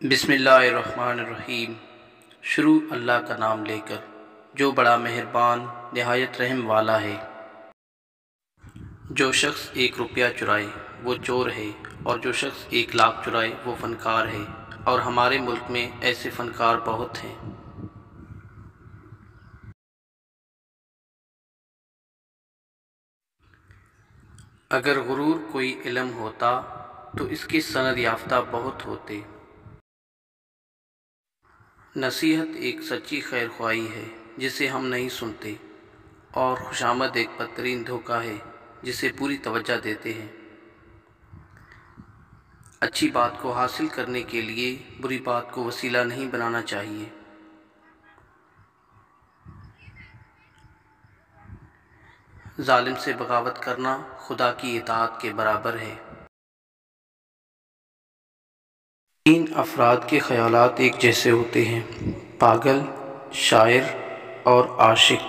بسم اللہ الرحمن الرحیم۔ شروع اللہ کا نام لے کر جو بڑا مہربان نہایت رحم والا ہے۔ جو شخص 1 روپیہ چرائے وہ چور ہے، اور جو شخص 1 لاکھ چرائے وہ فنکار ہے، اور ہمارے ملک میں ایسے فنکار بہت ہیں۔ اگر غرور کوئی علم ہوتا تو اس کے سند یافتہ بہت ہوتے۔ نصیحت ایک سچی خیر خواہی ہے جسے ہم نہیں سنتے، اور خوشامد ایک بدترین دھوکہ ہے جسے پوری توجہ دیتے ہیں۔ اچھی بات کو حاصل کرنے کے لیے بری بات کو وسیلہ نہیں بنانا چاہیے۔ ظالم سے بغاوت کرنا خدا کی اطاعت کے برابر ہے۔ 3 افراد کے خیالات ایک جیسے ہوتے ہیں: پاگل، شاعر اور عاشق۔